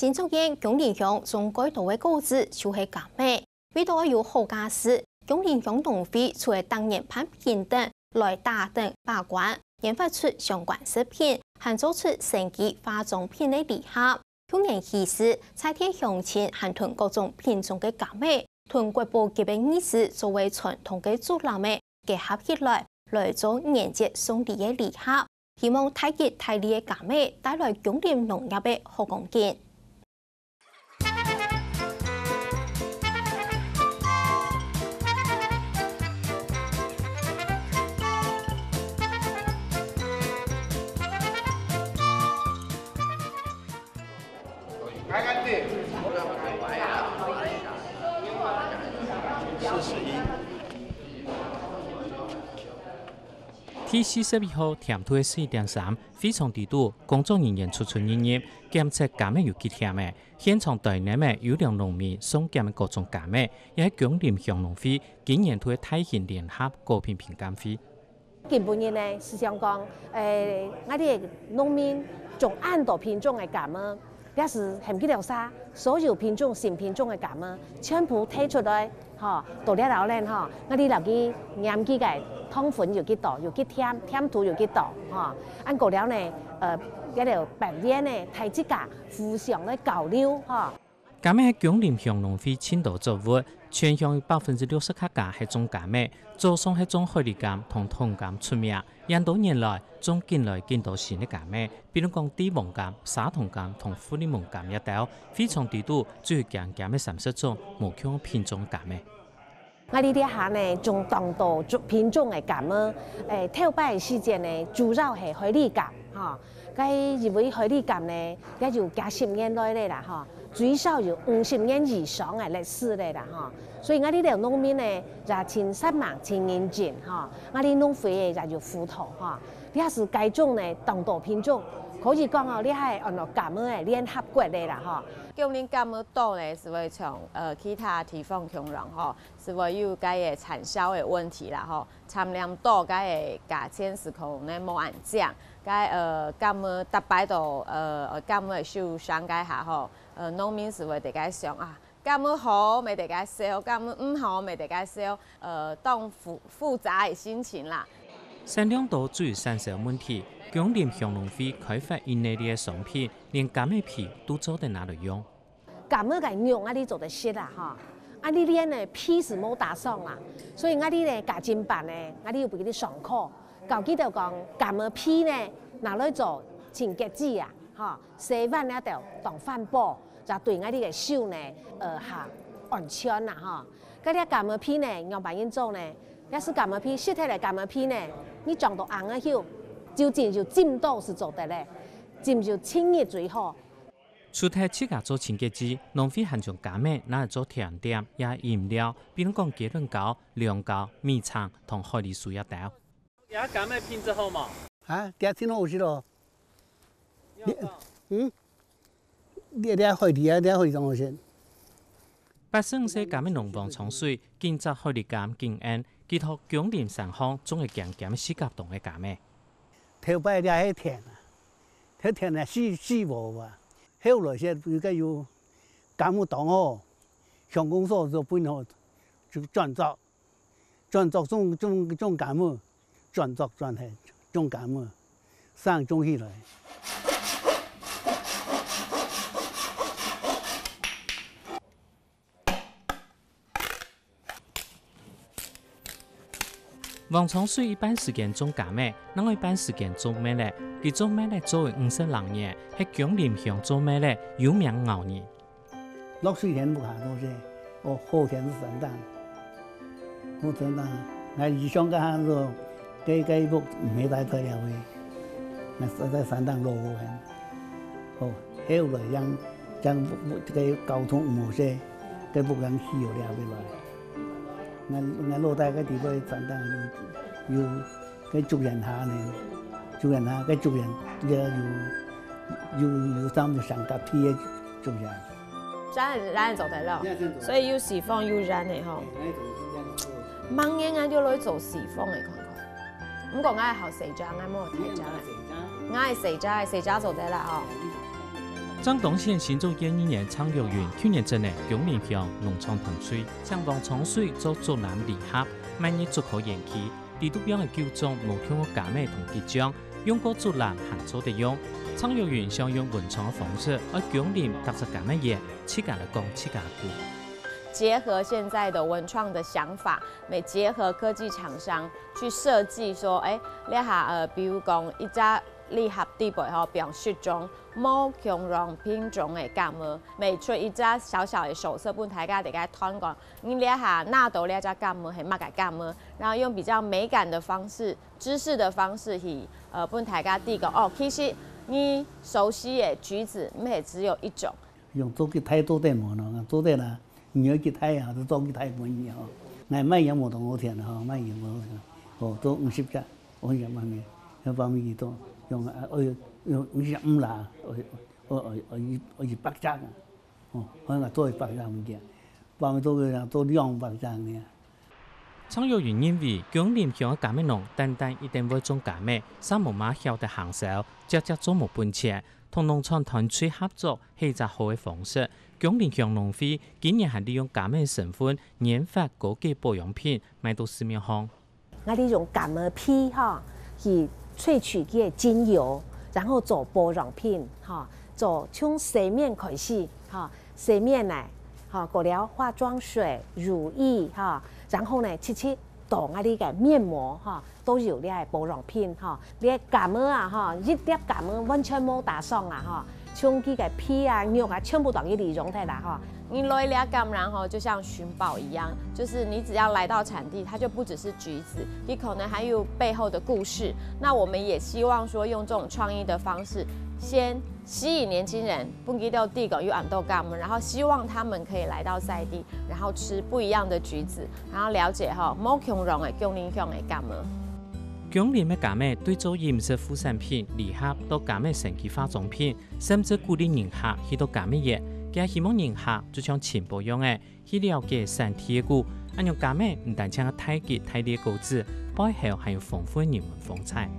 新竹县莒林乡种改稻的果子就是甘美，为到有好家事，莒林乡农会除了当年攀平等来打等把关，研发出相关食品，还做出升级化妆品的礼盒。去年起时，采贴乡亲还囤各种品种的甘美，囤国宝级的意思作为传统的竹篮的结合起来，来做年节送礼的礼盒。希望太极太利的甘美带来莒林农业的好光景。T41號甜推4.3非常地度，工作人員出人員檢測甘美有幾甜嘅，現場台內嘅優良農民送檢嘅各種甘美，也喺莒林鄉農會今年推大型聯合高品評鑑會。基本嘅呢是想講，我哋農民種按多品種嘅甘美，也是含幾條沙，所有品種新品種嘅甘美全部推出來，嚇，到了後咧，嚇，我哋留去驗幾個。糖分有幾多，有幾甜，甜度有幾多，嚇！按過了呢，一條白蓮呢，太子家互相咧交流，嚇。甘美喺莒林鄉農會青島作物，全鄉有60%客家係種甘美，早上係種海蠣甘同銅甘出名。引多年來，種近來見到新嘅甘美，比如講地黃甘、沙糖甘同富利蒙甘一道，非常地多，最強甘嘅30種無強品種甘美。我哋啲下呢，種當多品種嘅甘美，頭擺時間呢，主要係海蠣甘，嚇。佢因為海蠣甘呢，也就幾十年來咧啦，嚇，最少有50年以上嘅歷史咧啦，嚇。所以我哋條農民呢，就千失望、千認真，嚇。我哋農會嘅就有輔導，嚇。呢係該種呢，當多品種。可以講哦，你係按照甘美嘅聯合國的啦，哈。莒林甘美豆呢是會從其他地方強人吼，是會有個嘅產銷嘅問題啦，吼。產量多，個嘅價錢是可能呢冇按漲，個甘美大擺到甘美受傷個下吼，農民是會大家想啊，甘美好咪大家燒，甘美唔好咪大家燒，當複雜嘅心情啦。產量多主要產銷問題，莒林鄉農會開發一系列嘅商品，連甘美皮都做得拿來用。甘美嘅用我哋做得熟啦，哈！啊，你連呢皮是冇打上啦，所以我哋呢加精版呢，我哋又俾佢哋上課，教佢哋講甘美皮呢拿來做清潔劑啊，哈！洗碗咧就當飯煲，就對我哋嘅手呢嚇安全啦，哈！嗰啲甘美皮呢用白人做呢，要是甘美皮實體嘅甘美皮呢。你撞到硬嘅後，究竟就浸到是做得咧，浸就清潔最好。除太自家做清潔劑，農會還將甘美拿來做甜點、也飲料，比如講雞卵糕、涼糕、米腸同海蠣酥一道。也甘美品質好嘛？啊，啲真好食咯。啲海蠣啊，啲海蠣真好食。85歲甘美農王沖水，建造海蠣甘經驗。結合莒林三項，總係強減四甲凍嘅甘美。頭擺啲係甜啊，啲甜啊死無啊。後來先而家要甘美凍哦，鄉公所就搬好就轉作種甘美，轉係種甘美，生種起來。王沖水一般時間種甘美，另外一般時間種美咧。佢種美咧作為50人年，喺莒林鄉種美咧有名牛年。落水天不下多些，哦，後天是神誕，後天誕，我異鄉嘅喊做，雞木唔係大概了嘅，那實在神誕落雨嘅，哦，後來將個交通模式，佢不能起有了嘅來。我落大個地方神誕要佢族人下呢，族人下，佢族人要三就上甲皮嘅族人。咱做得了，所以有時放有染的吼。盲眼我就來做時放的看看。唔過我係學四張，我冇睇張嘅。我係四張做得啦吼。彰东县新竹21年苍玉园去年真的永林乡农场团水，强防冲水做竹篮礼盒，每年足可延期。地图表的9种无通过加美同结奖，用过竹篮行做的用。苍玉园想用文创的方式，而永林搭着加美嘢，自家来讲自家故。结合现在的文创的想法，每结合科技厂商去设计说，你下比如讲一只礼盒底背吼，表示中某强融品种的感冒，每出一只小小的手册，本大家大家团讲，你了下那都了只感冒系乜个感冒，然后用比较美感的方式、知识的方式去本大家第一个哦，其实你熟悉的橘子没只有一种。用做去睇做啲无咯，做啲啦，唔要去睇啊，都做去睇本嘢吼。我买嘢无同好听啦，吼，买嘢无好听，哦，做50只，50万嘅，有包米多，用用55啦，200只啊，哦，可能做100只物件，包米做嘅做200只嘅。苍玉园认为，永林乡嘅加美农单单一定会种加美，三无马晓得行销，只做无本钱。同农场团队合作是一个好嘅方式。永林乡农会今年还利用加美成分研发高级保养品，卖到市面上。我哋用橄榄皮哈去萃取佢嘅精油，然后做保养品哈，做从洗面开始哈，洗面呢，哈，过了化妆水、乳液哈，然后呢，当啊啲嘅面膜哈，都有呢係保养品哈。你橄榄啊哈，一粒橄榄完全冇打霜啊哈，像佢嘅皮啊、肉啊，全部都给你溶开啦哈。你来了橄榄哈，就像寻宝一样，就是你只要来到产地，它就不只是橘子，你可能还有背后的故事。那我们也希望说，用这种创意的方式，先吸引年轻人，不记到地个有俺豆橄榄，然后希望他们可以来到在地，然后吃不一样的橘子，然后了解哈某强融的永林乡的橄榄。永林的加美对做饮食副产品、礼盒到加美神奇化妆品，甚至鼓励人客去到加美业。佢希望人客就像前保养嘅，去了解身體嘅故。按用加美唔單止係太極、太烈嘅故事，背後還有豐富嘅人文風采。